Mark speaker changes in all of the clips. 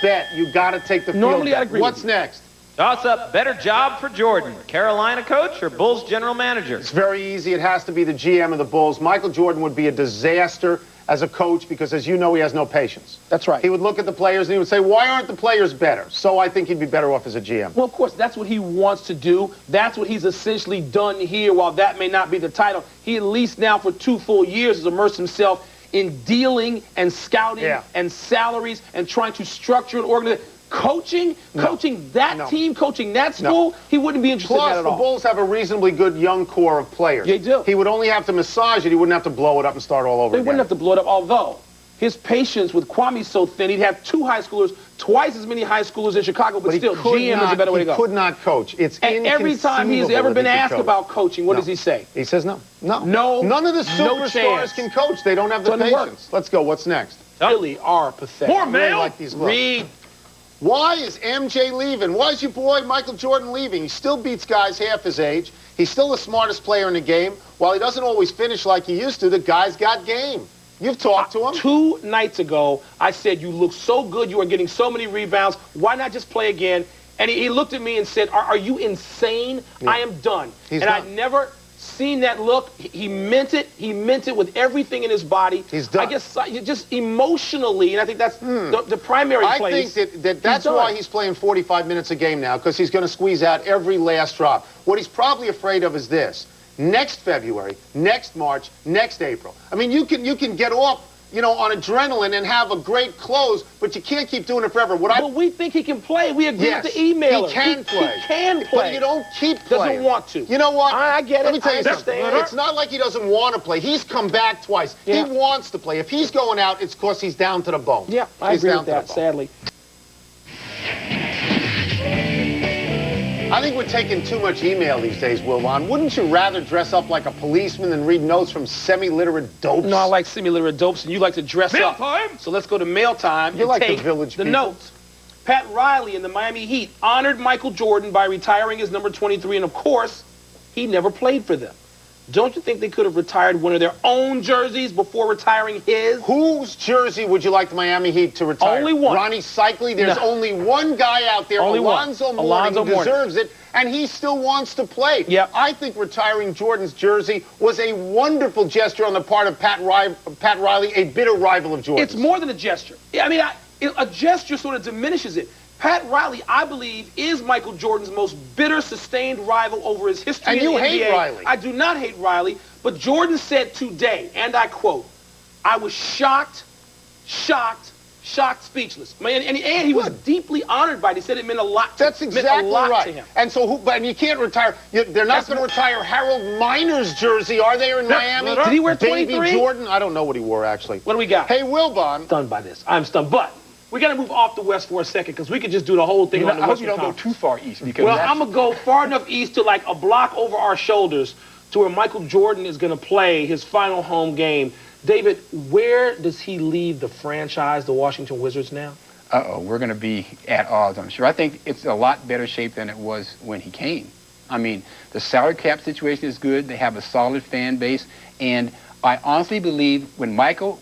Speaker 1: bet. You got to take the field.
Speaker 2: Normally, I agree.
Speaker 1: What's next?
Speaker 3: Toss up, better job for Jordan. Carolina coach or Bulls general manager?
Speaker 1: It's very easy. It has to be the GM of the Bulls. Michael Jordan would be a disaster as a coach because, as you know, he has no patience.
Speaker 2: That's right.
Speaker 1: He would look at the players and he would say, why aren't the players better? So I think he'd be better off as a GM.
Speaker 2: Well, of course, that's what he wants to do. That's what he's essentially done here. While that may not be the title, he at least now for 2 full years has immersed himself in dealing and scouting and salaries and trying to structure an organization. Coaching that team, coaching that school, he wouldn't be interested in that at all.
Speaker 1: Plus, the Bulls have a reasonably good young core of players.
Speaker 2: They do.
Speaker 1: He would only have to massage it. He wouldn't have to blow it up and start all over again.
Speaker 2: He wouldn't have to blow it up, although his patience with Kwame's so thin, he'd have 2 high schoolers, twice as many high schoolers in Chicago, but still, GM is a better way to go.
Speaker 1: He could not coach. It's
Speaker 2: and every time he's ever been asked about coaching, what does he say?
Speaker 1: He says no. None of the superstars can coach. They don't have the patience. Let's go. What's next?
Speaker 2: Really are pathetic.
Speaker 3: More mail.
Speaker 1: Like these looks.
Speaker 2: Read.
Speaker 1: Why is MJ leaving? Why is your boy Michael Jordan leaving? He still beats guys half his age. He's still the smartest player in the game. While he doesn't always finish like he used to, the guy's got game. You've talked to him.
Speaker 2: 2 nights ago, I said, you look so good. You are getting so many rebounds. Why not just play again? And he looked at me and said, are you insane? Yeah. I am done. I'd never seen that look. He meant it. He meant it with everything in his body.
Speaker 1: He's done.
Speaker 2: I guess just emotionally, and I think that's the primary place.
Speaker 1: I think that's why he's playing 45 minutes a game now, because he's going to squeeze out every last drop. What he's probably afraid of is this. Next February, next March, next April. I mean, you can get off, on adrenaline and have a great close, but you can't keep doing it forever.
Speaker 2: But we think he can play. We agree with the emailer.
Speaker 1: He can play.
Speaker 2: He can play.
Speaker 1: But you don't keep playing.
Speaker 2: Doesn't want to.
Speaker 1: You know what?
Speaker 2: I get it.
Speaker 1: Let me tell you
Speaker 2: something.
Speaker 1: It's not like he doesn't want to play. He's come back twice. Yeah. He wants to play. If he's going out, it's because he's down to the bone.
Speaker 2: Yeah, I agree with that, sadly.
Speaker 1: I think we're taking too much email these days, Wilbon. Wouldn't you rather dress up like a policeman than read notes from semi-literate dopes?
Speaker 2: No, I like semi-literate dopes, and you like to dress up.
Speaker 3: Mail time!
Speaker 2: So let's go to mail time
Speaker 1: and
Speaker 2: like
Speaker 1: take the
Speaker 2: notes. Pat Riley in the Miami Heat honored Michael Jordan by retiring his number 23, and of course, he never played for them. Don't you think they could have retired one of their own jerseys before retiring his?
Speaker 1: Whose jersey would you like the Miami Heat to retire?
Speaker 2: Only one.
Speaker 1: Ronnie Cycli? There's only one guy out there, Alonzo Mourning, who deserves it, and he still wants to play.
Speaker 2: Yep.
Speaker 1: I think retiring Jordan's jersey was a wonderful gesture on the part of Pat Riley, a bitter rival of Jordan's.
Speaker 2: It's more than a gesture. I mean, a gesture sort of diminishes it. Pat Riley, I believe, is Michael Jordan's most bitter, sustained rival over his history in the NBA.
Speaker 1: And you hate Riley.
Speaker 2: I do not hate Riley, but Jordan said today, and I quote, I was shocked, speechless. And he was deeply honored by it. He said it meant a lot to him.
Speaker 1: That's exactly right.
Speaker 2: To him.
Speaker 1: And so, and you can't retire. They're not going to retire Harold Miner's jersey, are they, in Miami?
Speaker 2: Did he wear 23?
Speaker 1: Baby Jordan? I don't know what he wore, actually.
Speaker 2: What do we got?
Speaker 1: Hey, Wilbon.
Speaker 2: Stunned by this. I'm stunned. But we got to move off the West for a second, because we could just do the whole thing on the West.
Speaker 4: I hope you don't go too far east. Because
Speaker 2: well, I'm going to go far enough east to like a block over our shoulders to where Michael Jordan is going to play his final home game. David, where does he leave the franchise, the Washington Wizards, now?
Speaker 4: We're going to be at odds, I'm sure. I think it's a lot better shape than it was when he came. I mean, the salary cap situation is good. They have a solid fan base. And I honestly believe when Michael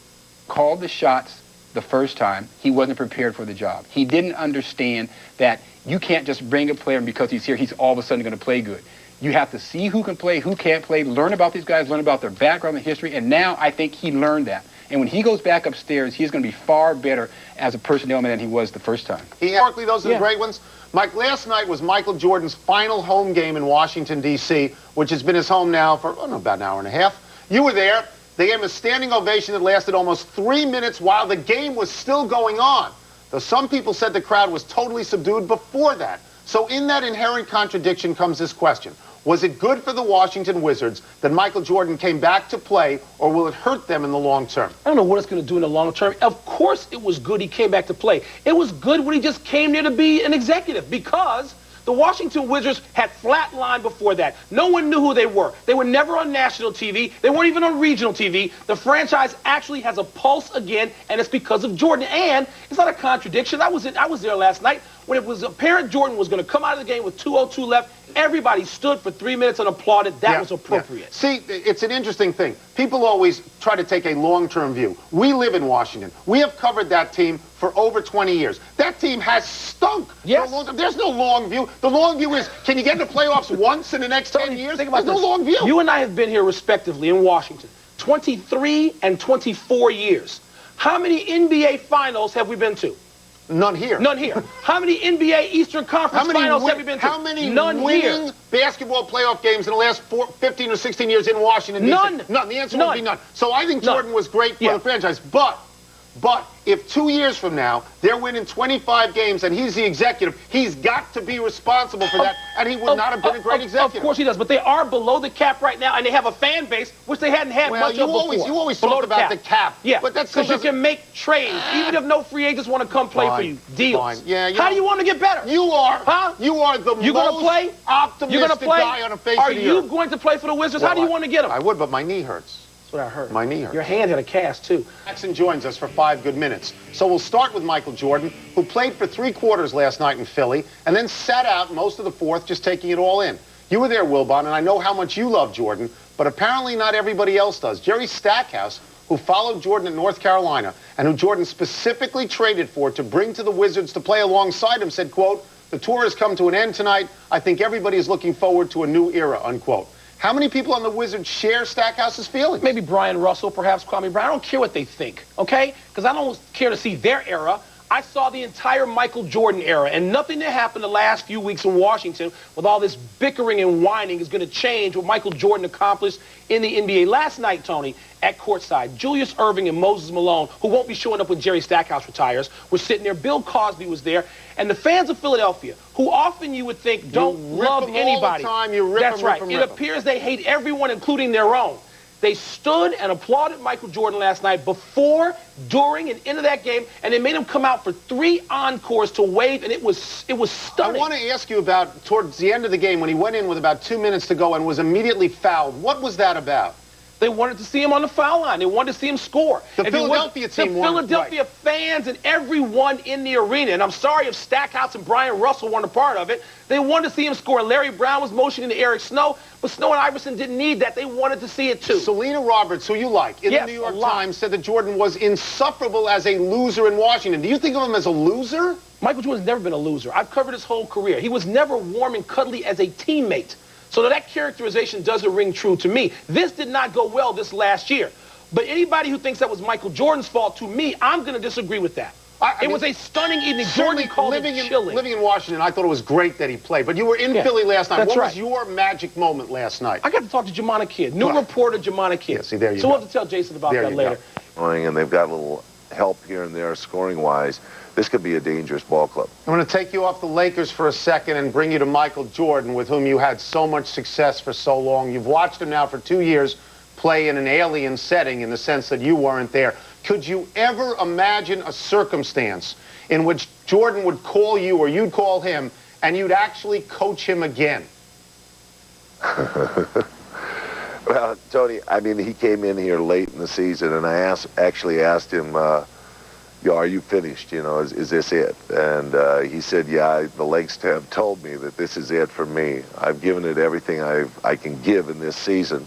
Speaker 4: called the shots the first time, he wasn't prepared for the job. He didn't understand that you can't just bring a player and because he's here, he's all of a sudden going to play good. You have to see who can play, who can't play, learn about these guys, learn about their background and history, and now I think he learned that. And when he goes back upstairs, he's going to be far better as a personnel man than he was the first time.
Speaker 1: Barkley, those are the great ones. Mike, last night was Michael Jordan's final home game in Washington, D.C., which has been his home now for about an hour and a half. You were there. They gave him a standing ovation that lasted almost 3 minutes while the game was still going on. Though some people said the crowd was totally subdued before that. So in that inherent contradiction comes this question. Was it good for the Washington Wizards that Michael Jordan came back to play, or will it hurt them in the long term?
Speaker 2: I don't know what it's going to do in the long term. Of course it was good he came back to play. It was good when he just came there to be an executive, because the Washington Wizards had flatlined before that. No one knew who they were. They were never on national TV. They weren't even on regional TV. The franchise actually has a pulse again, and it's because of Jordan. And it's not a contradiction. I was there last night when it was apparent Jordan was going to come out of the game with 2:02 left. Everybody stood for 3 minutes and applauded. That was appropriate.
Speaker 1: See, it's an interesting thing. People always try to take a long-term view. We live in Washington. We have covered that team for for over 20 years. That team has stunk
Speaker 2: Yes.
Speaker 1: for a long time. There's no long view. The long view is, can you get in the playoffs once in the next 10 years?
Speaker 2: Think about
Speaker 1: There's
Speaker 2: this.
Speaker 1: no long view.
Speaker 2: You and I have been here respectively in Washington 23 and 24 years. How many NBA finals have we been to?
Speaker 1: None here.
Speaker 2: None here. How many NBA Eastern Conference finals have we been to?
Speaker 1: How many
Speaker 2: None
Speaker 1: winning
Speaker 2: here.
Speaker 1: basketball playoff games in the last 15 or 16 years in Washington, D.C.?
Speaker 2: None.
Speaker 1: None. The answer
Speaker 2: None.
Speaker 1: would be none. So I think Jordan was great for
Speaker 2: Yeah.
Speaker 1: the franchise. But if 2 years from now they're winning 25 games and he's the executive, he's got to be responsible for that, and he would not have been a great executive.
Speaker 2: Of course he does, but they are below the cap right now, and they have a fan base which they hadn't had much of before.
Speaker 1: You always
Speaker 2: Below
Speaker 1: talk about the cap.
Speaker 2: Yeah,
Speaker 1: but that's
Speaker 2: because you can make trades, even if no free agents want to come play for you. Deals.
Speaker 1: Fine. Yeah,
Speaker 2: How do you want to get better?
Speaker 1: You are.
Speaker 2: Huh?
Speaker 1: You are the
Speaker 2: You
Speaker 1: most
Speaker 2: gonna play?
Speaker 1: optimistic
Speaker 2: You gonna play?
Speaker 1: guy on the face
Speaker 2: Are
Speaker 1: of the
Speaker 2: you
Speaker 1: earth.
Speaker 2: going to play for the Wizards? How do you want to get them?
Speaker 1: I would, but my knee hurts.
Speaker 2: That's what I heard.
Speaker 1: My knee hurts.
Speaker 2: Your hand had a cast, too.
Speaker 1: Jackson joins us for 5 good minutes. So we'll start with Michael Jordan, who played for 3 quarters last night in Philly and then sat out most of the fourth, just taking it all in. You were there, Wilbon, and I know how much you love Jordan, but apparently not everybody else does. Jerry Stackhouse, who followed Jordan at North Carolina and who Jordan specifically traded for to bring to the Wizards to play alongside him, said, quote, "The tour has come to an end tonight. I think everybody is looking forward to a new era," unquote. How many people on the Wizards share Stackhouse's feelings?
Speaker 2: Maybe Brian Russell, perhaps Kwame Brown. I don't care what they think, okay? Because I don't care to see their era. I saw the entire Michael Jordan era, and nothing that happened the last few weeks in Washington with all this bickering and whining is going to change what Michael Jordan accomplished in the NBA. Last night, Tony, at courtside, Julius Erving and Moses Malone, who won't be showing up when Jerry Stackhouse retires, were sitting there. Bill Cosby was there. And the fans of Philadelphia, who often you would think don't
Speaker 1: rip
Speaker 2: love
Speaker 1: them
Speaker 2: anybody.
Speaker 1: all the time. You rip
Speaker 2: That's
Speaker 1: them,
Speaker 2: right.
Speaker 1: rip them,
Speaker 2: It
Speaker 1: rip them.
Speaker 2: appears they hate everyone, including their own. They stood and applauded Michael Jordan last night before, during, and into that game, and they made him come out for 3 encores to wave, and it was stunning.
Speaker 1: I want to ask you about, towards the end of the game, when he went in with about 2 minutes to go and was immediately fouled. What was that about?
Speaker 2: They wanted to see him on the foul line. They wanted to see him score.
Speaker 1: The Philadelphia team
Speaker 2: The
Speaker 1: won,
Speaker 2: Philadelphia
Speaker 1: right.
Speaker 2: fans and everyone in the arena, and I'm sorry if Stackhouse and Brian Russell weren't a part of it, they wanted to see him score. Larry Brown was motioning to Eric Snow, but Snow and Iverson didn't need that. They wanted to see it too.
Speaker 1: Selena Roberts, who you like, in
Speaker 2: Yes,
Speaker 1: the New York
Speaker 2: a lot.
Speaker 1: Times, said that Jordan was insufferable as a loser in Washington. Do you think of him as a loser?
Speaker 2: Michael Jordan's never been a loser. I've covered his whole career. He was never warm and cuddly as a teammate. So that characterization doesn't ring true to me. This did not go well this last year. But anybody who thinks that was Michael Jordan's fault, to me, I'm going to disagree with that. It was a stunning evening. Jordan called it chilling.
Speaker 1: Living in Washington, I thought it was great that he played. But you were in Philly last night.
Speaker 2: That's
Speaker 1: What
Speaker 2: right.
Speaker 1: was your magic moment last night?
Speaker 2: I got to talk to Jamana Kidd, new reporter Jamana Kidd.
Speaker 1: Yeah, see, there you
Speaker 2: so
Speaker 1: go.
Speaker 2: we'll have to tell Jason about
Speaker 1: There
Speaker 2: that
Speaker 1: you
Speaker 2: later.
Speaker 1: go.
Speaker 5: And they've got a little help here and there scoring-wise. This could be a dangerous ball club.
Speaker 1: I'm going to take you off the Lakers for a second and bring you to Michael Jordan, with whom you had so much success for so long. You've watched him now for 2 years play in an alien setting in the sense that you weren't there. Could you ever imagine a circumstance in which Jordan would call you or you'd call him and you'd actually coach him again?
Speaker 5: Well, Tony, I mean, he came in here late in the season, and I actually asked him, are you finished? You know, is this it? And he said, yeah, the Lakes have told me that this is it for me. I've given it everything I can give in this season.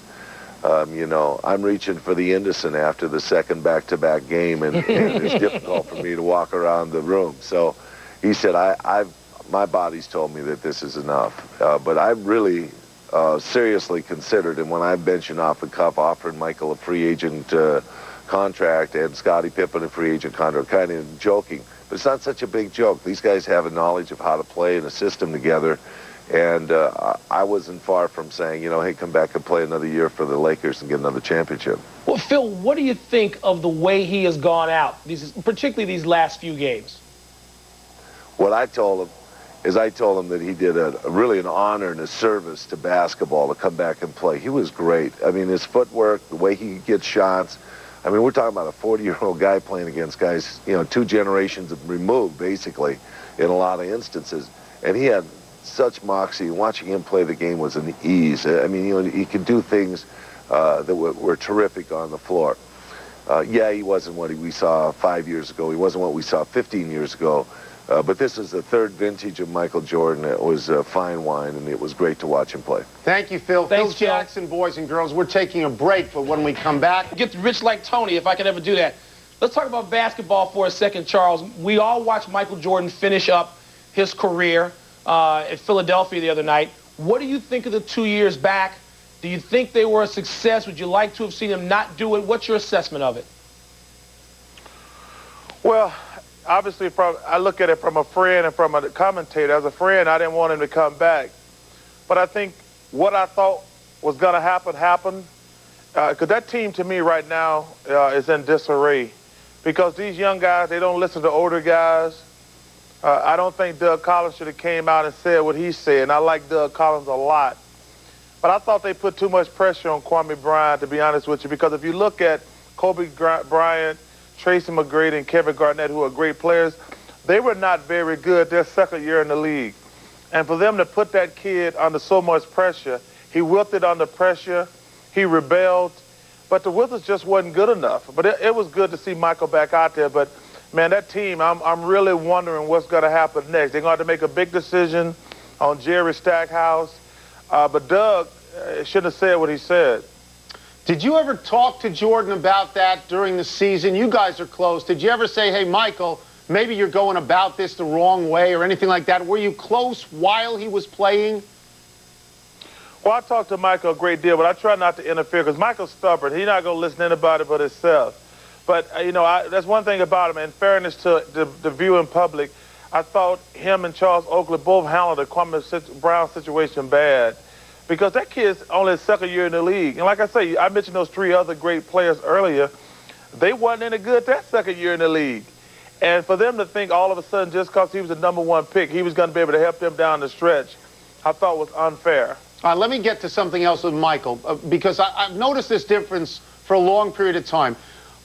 Speaker 5: You know, I'm reaching for the Indocin after the second back-to-back game, and it's difficult for me to walk around the room. So he said, my body's told me that this is enough. But I really seriously considered, and when I mentioned off the cuff offering Michael a free agent contract and Scottie Pippen a free agent contract, kind of joking, but it's not such a big joke. These guys have a knowledge of how to play in a system together, and I wasn't far from saying, you know, hey, come back and play another year for the Lakers and get another championship.
Speaker 2: Well, Phil, what do you think of the way he has gone out, particularly these last few games?
Speaker 5: What I told him is that he did really an honor and a service to basketball to come back and play. He was great. I mean, his footwork, the way he gets shots. I mean, we're talking about a 40-year-old guy playing against guys, you know, 2 generations removed, basically, in a lot of instances. And he had such moxie. Watching him play the game was an ease. I mean, you know, he could do things that were terrific on the floor. Yeah, he wasn't what we saw 5 years ago. He wasn't what we saw 15 years ago. But this is the 3rd vintage of Michael Jordan. It was fine wine, and it was great to watch him play.
Speaker 1: Thank you, Phil.
Speaker 2: Thanks,
Speaker 1: Phil Jackson, boys and girls. We're taking a break, but when we come back...
Speaker 2: Get rich like Tony, if I could ever do that. Let's talk about basketball for a second, Charles. We all watched Michael Jordan finish up his career at Philadelphia the other night. What do you think of the 2 years back? Do you think they were a success? Would you like to have seen him not do it? What's your assessment of it?
Speaker 6: Well, obviously, I look at it from a friend and from a commentator. As a friend, I didn't want him to come back. But I think what I thought was going to happen happened. Because that team, to me, right now is in disarray. Because these young guys, they don't listen to older guys. I don't think Doug Collins should have came out and said what he said. And I like Doug Collins a lot. But I thought they put too much pressure on Kwame Bryant, to be honest with you. Because if you look at Kobe Bryant, Tracy McGrady, and Kevin Garnett, who are great players, they were not very good their second year in the league. And for them to put that kid under so much pressure, he wilted under pressure, he rebelled, but the Wizards just wasn't good enough. But it was good to see Michael back out there. But, man, that team, I'm really wondering what's going to happen next. They're going to have to make a big decision on Jerry Stackhouse. But Doug shouldn't have said what he said.
Speaker 1: Did you ever talk to Jordan about that during the season? You guys are close. Did you ever say, hey, Michael, maybe you're going about this the wrong way or anything like that? Were you close while he was playing?
Speaker 6: Well, I talk to Michael a great deal, but I try not to interfere because Michael's stubborn. He's not going to listen to anybody but himself. But, that's one thing about him. In fairness to the viewing public, I thought him and Charles Oakley both handled the Kwame Brown situation bad. Because that kid's only his second year in the league. And like I say, I mentioned those three other great players earlier. They wasn't any good that second year in the league. And for them to think all of a sudden just because he was the #1 pick, he was going to be able to help them down the stretch, I thought was unfair.
Speaker 1: All right, let me get to something else with Michael, because I've noticed this difference for a long period of time.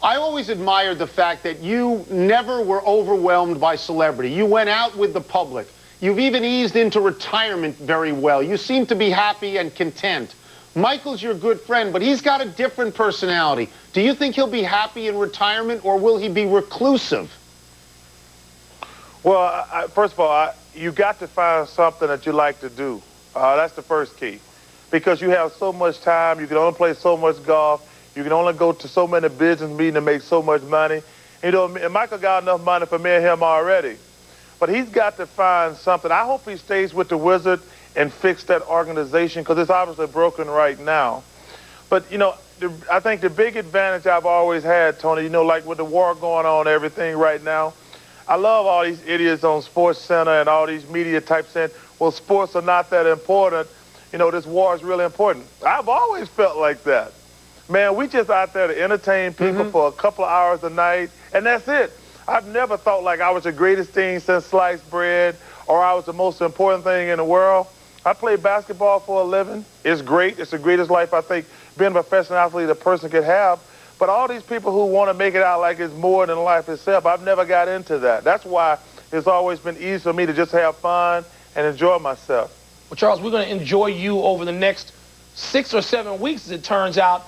Speaker 1: I always admired the fact that you never were overwhelmed by celebrity. You went out with the public. You've even eased into retirement very well. You seem to be happy and content. Michael's your good friend, but he's got a different personality. Do you think he'll be happy in retirement, or will he be reclusive?
Speaker 6: Well, first of all, you got to find something that you like to do. That's the first key. Because you have so much time, you can only play so much golf, you can only go to so many business meetings and make so much money. And Michael got enough money for me and him already. But he's got to find something. I hope he stays with the Wizards and fix that organization because it's obviously broken right now. But, I think the big advantage I've always had, Tony, like with the war going on and everything right now, I love all these idiots on Sports Center and all these media types saying, well, sports are not that important. This war is really important. I've always felt like that. Man, we just out there to entertain people for a couple of hours a night, and that's it. I've never thought like I was the greatest thing since sliced bread or I was the most important thing in the world. I play basketball for a living. It's great. It's the greatest life I think being a professional athlete a person could have. But all these people who want to make it out like it's more than life itself, I've never got into that. That's why it's always been easy for me to just have fun and enjoy myself.
Speaker 2: Well, Charles, we're going to enjoy you over the next 6 or 7 weeks, as it turns out.